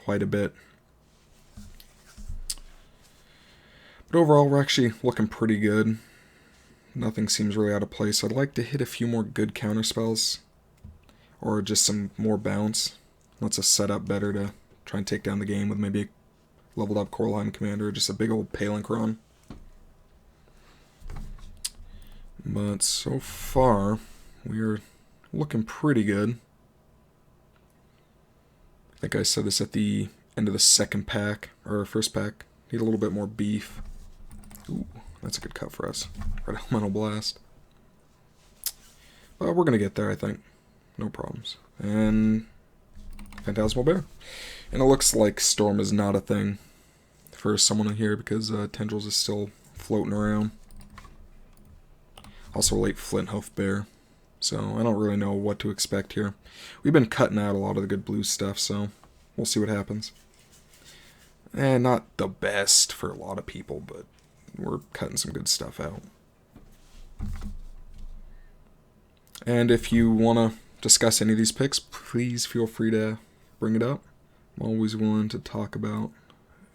quite a bit. But overall, we're actually looking pretty good. Nothing seems really out of place. I'd like to hit a few more good counter spells, or just some more bounce. Lets us set up better to try and take down the game with maybe a leveled up Coraline Commander, or just a big old Palinchron. But so far, we're looking pretty good. I think I said this at the end of the second pack, or first pack. Need a little bit more beef. Ooh, that's a good cut for us. Red Elemental Blast. But we're going to get there, I think. No problems. And Phantasmal Bear. And it looks like Storm is not a thing for someone in here because Tendrils is still floating around. Also late Flinthoof Bear. So I don't really know what to expect here. We've been cutting out a lot of the good blue stuff, so we'll see what happens. And not the best for a lot of people, but we're cutting some good stuff out. And if you want to discuss any of these picks, please feel free to bring it up. I'm always willing to talk about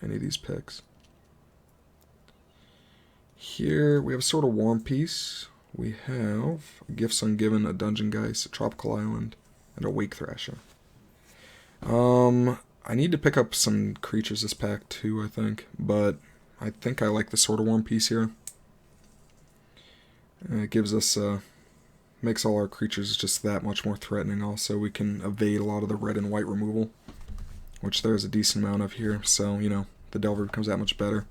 any of these picks. Here we have a Sword of War and Peace. We have Gifts Ungiven, a Dungeon Geist, a Tropical Island, and a Wake Thrasher. I need to pick up some creatures this pack too, I think, but I think I like the Sword of War and Peace here. It gives us, makes all our creatures just that much more threatening. Also, we can evade a lot of the red and white removal, which there's a decent amount of here, so, you know, the Delver becomes that much better.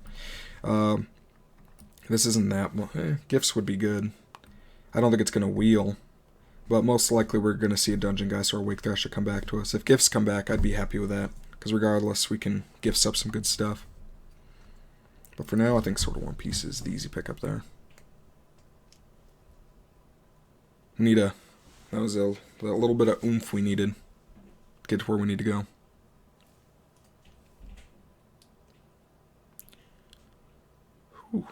This isn't that, Gifts would be good. I don't think it's going to wheel, but most likely we're going to see a Dungeon Geist or a Wake Thrasher come back to us. If Gifts come back, I'd be happy with that, because regardless, we can Gifts up some good stuff. But for now, I think Sword of War and Peace is the easy pick up there. That was a little bit of oomph we needed to get to where we need to go. Whew.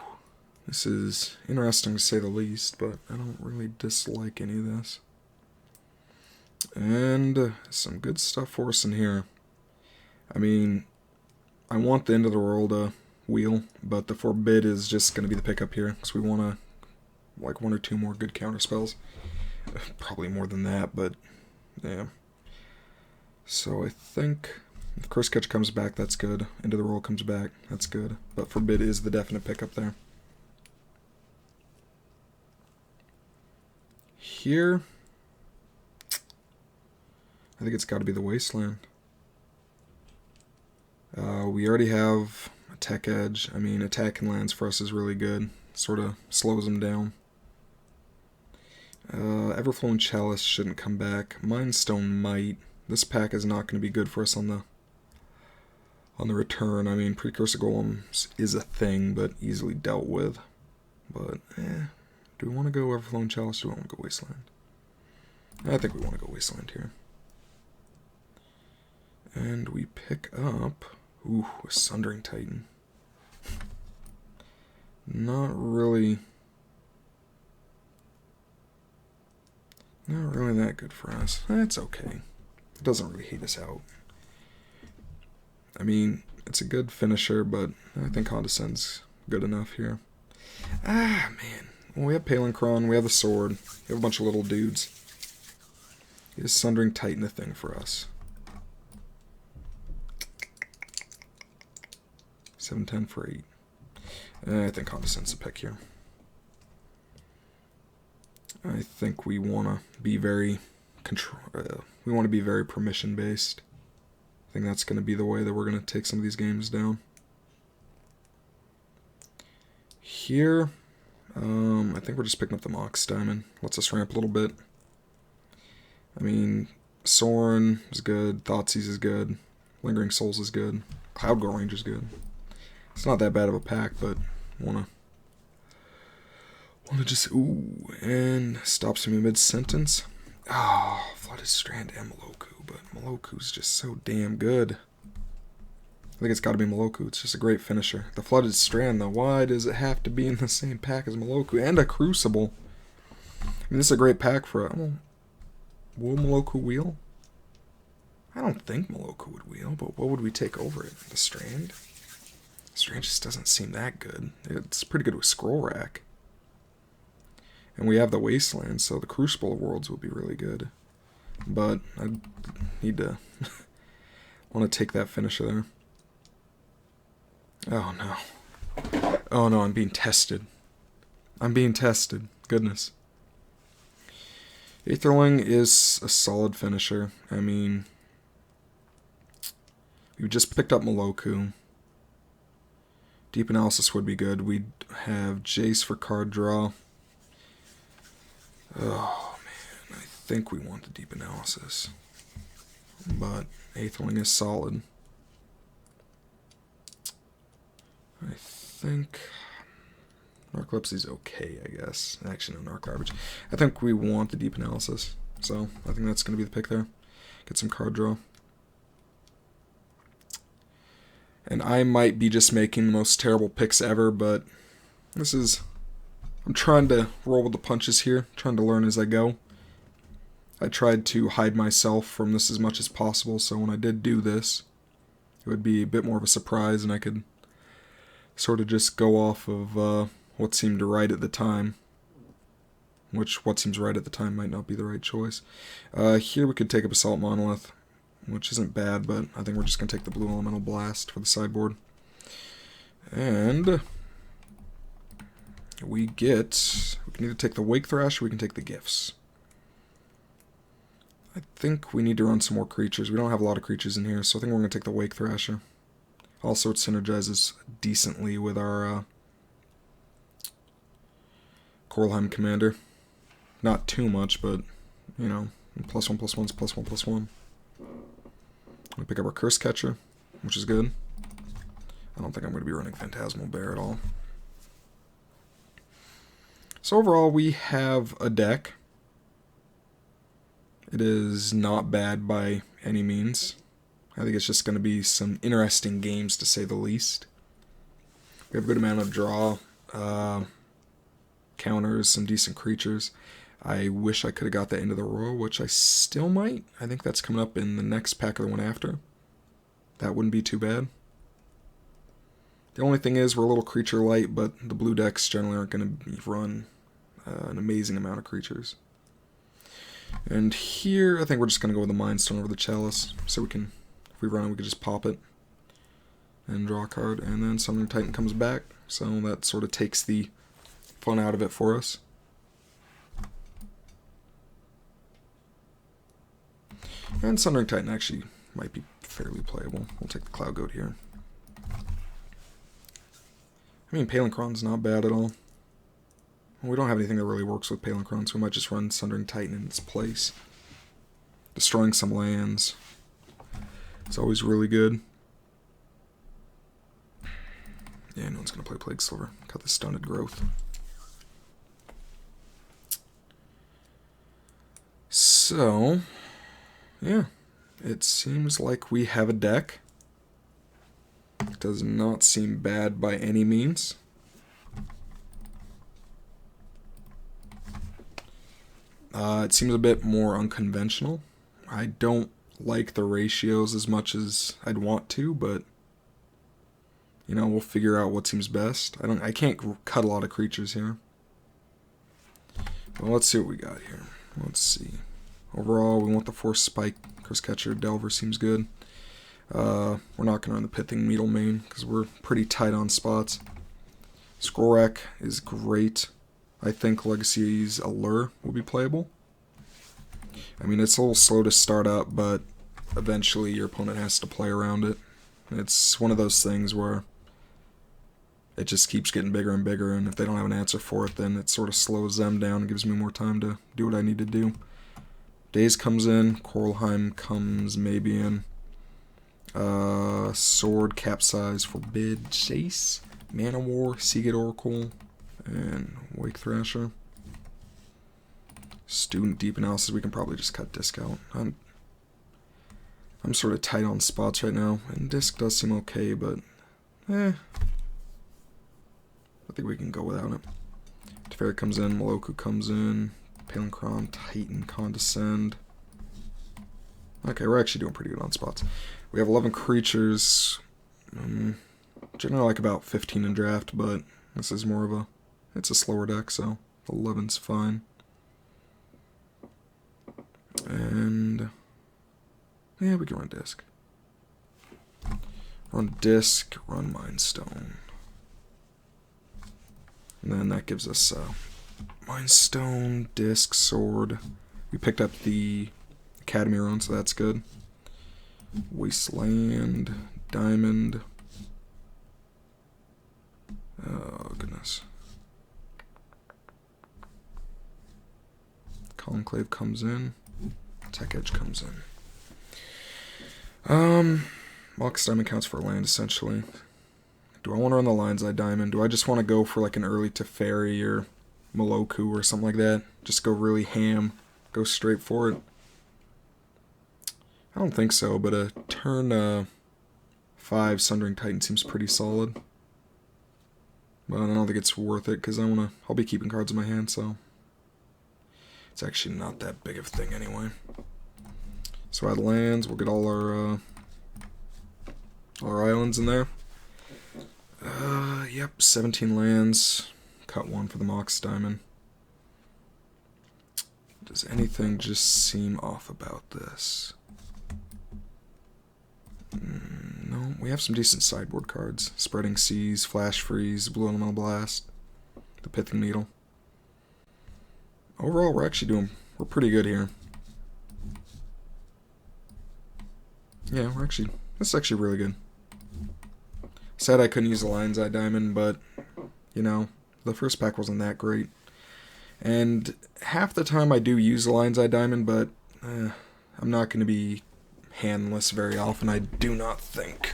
This is interesting to say the least, but I don't really dislike any of this. And some good stuff for us in here. I mean, I want the End of the World wheel, but the Forbid is just going to be the pickup here, because we want to, like, one or two more good counter spells. Probably more than that, but yeah. So I think if Curse Catch comes back, that's good. End of the World comes back, that's good. But Forbid is the definite pickup there. Here, I think it's got to be the Wasteland. We already have Attack Edge. I mean, attacking lands for us is really good. Sort of slows them down. Everflowing Chalice shouldn't come back. Mindstone might. This pack is not going to be good for us on the return. I mean, Precursor Golems is a thing, but easily dealt with. But, do we want to go Everflowing Chalice, or do we want to go Wasteland? I think we want to go Wasteland here. And we pick up, ooh, a Sundering Titan. Not really that good for us. It's okay. It doesn't really hate us out. I mean, it's a good finisher, but I think Condescend's good enough here. Ah, man. Well, we have Palinchron, we have the sword, we have a bunch of little dudes. Is Sundering Titan a thing for us? 7-10 for 8. I think Condescend's the pick here. I think we want to be very permission based. I think that's going to be the way that we're going to take some of these games down. Here, I think we're just picking up the Mox Diamond. Lets us ramp a little bit. I mean, Sorin is good, Thoughtseize is good, Lingering Souls is good, Cloud Girl Range is good. It's not that bad of a pack, but wanna just and stops me mid-sentence. Oh, Flooded Strand and Moloku, but Moloku's just so damn good. I think it's got to be Moloku. It's just a great finisher. The Flooded Strand, though, why does it have to be in the same pack as Moloku? And a Crucible. I mean, this is a great pack for a... Will Moloku wheel? I don't think Moloku would wheel, but what would we take over it? The Strand? Strand just doesn't seem that good. It's pretty good with Scroll Rack. And we have the Wasteland, so the Crucible of Worlds would be really good. But I need to want to take that finisher there. Oh no. Oh no, I'm being tested. I'm being tested. Goodness. Aetherling is a solid finisher. I mean, we just picked up Moloku. Deep Analysis would be good. We'd have Jace for card draw. Oh man, I think we want the Deep Analysis. But Aetherling is solid. I think Narcolepsy's okay, I guess. Actually, no, Narc garbage. I think we want the Deep Analysis, so I think that's going to be the pick there. Get some card draw. And I might be just making the most terrible picks ever, but this is... I'm trying to roll with the punches here, trying to learn as I go. I tried to hide myself from this as much as possible, so when I did do this, it would be a bit more of a surprise, and I could sort of just go off of what seemed right at the time. Which, what seems right at the time might not be the right choice. Here we could take up Assault Monolith, which isn't bad, but I think we're just going to take the Blue Elemental Blast for the sideboard. And we can either take the Wake Thrash or we can take the Gifts. I think we need to run some more creatures. We don't have a lot of creatures in here, so I think we're going to take the Wake Thrasher. Also, it synergizes decently with our Korlheim Commander. Not too much, but, you know, +1/+1's +1/+1. We pick up our Curse Catcher, which is good. I don't think I'm going to be running Phantasmal Bear at all. So overall, we have a deck. It is not bad by any means. I think it's just going to be some interesting games, to say the least. We have a good amount of draw, counters, some decent creatures. I wish I could have got that into the Royal, which I still might. I think that's coming up in the next pack or the one after. That wouldn't be too bad. The only thing is we're a little creature light, but the blue decks generally aren't going to run an amazing amount of creatures. And here, I think we're just going to go with the Mind Stone over the Chalice, so we can, if we run it, we could just pop it and draw a card, and then Summoning Titan comes back, so that sort of takes the fun out of it for us. And Summoning Titan actually might be fairly playable. We'll take the Cloud Goat here. I mean, Palenkron's not bad at all. We don't have anything that really works with Palenkron, so we might just run Sundering Titan in its place. Destroying some lands. It's always really good. Yeah, no one's going to play Plague Silver. Cut the Stunted Growth. So, yeah. It seems like we have a deck. It does not seem bad by any means. It seems a bit more unconventional. I don't like the ratios as much as I'd want to, but you know, we'll figure out what seems best. I can't cut a lot of creatures here. Well, let's see what we got here. Let's see. Overall, we want the Force Spike. Curse Catcher, Delver seems good. We're not going to run the Pithing Needle main because we're pretty tight on spots. Scroll Rack is great. I think Legacy's Allure will be playable. I mean, it's a little slow to start up, but eventually your opponent has to play around it. It's one of those things where it just keeps getting bigger and bigger, and if they don't have an answer for it, then it sort of slows them down and gives me more time to do what I need to do. Daze comes in, Korlheim comes maybe in. Sword, Capsize, Forbid, Chase, Mana War, Seagate Oracle, and Wake Thrasher. Student Deep Analysis, we can probably just cut Disc out. I'm sort of tight on spots right now, and Disc does seem okay, but I think we can go without it. Teferi comes in, Moloku comes in, Palenkron, Titan, Condescend. Okay, we're actually doing pretty good on spots. We have 11 creatures. Generally like about 15 in draft, but this is more of a... It's a slower deck, so 11's fine. And... yeah, we can run disc. Run disc, run Mind Stone. And then that gives us Mind Stone, disc, sword. We picked up the Academy run, so that's good. Wasteland, diamond. Oh, goodness. Conclave comes in. Tech Edge comes in. Mox Diamond counts for land, essentially. Do I want to run the Lion's Eye Diamond? Do I just want to go for like an early Teferi or Moloku or something like that? Just go really ham. Go straight for it. I don't think so, but a turn 5 Sundering Titan seems pretty solid. But I don't think it's worth it because I'll be keeping cards in my hand, so it's actually not that big of a thing anyway. So add lands, we'll get all our islands in there. Yep, 17 lands. Cut 1 for the Mox Diamond. Does anything just seem off about this? No, we have some decent sideboard cards. Spreading Seas, Flash Freeze, Blue Elemental Blast, the Pithing Needle. Overall, we're pretty good here. Yeah, this is actually really good. Sad I couldn't use the Lion's Eye Diamond, but, you know, the first pack wasn't that great. And half the time I do use the Lion's Eye Diamond, but I'm not going to be handless very often, I do not think.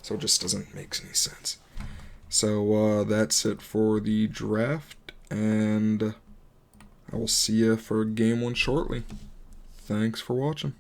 So it just doesn't make any sense. So that's it for the draft, and I will see you for game 1 shortly. Thanks for watching.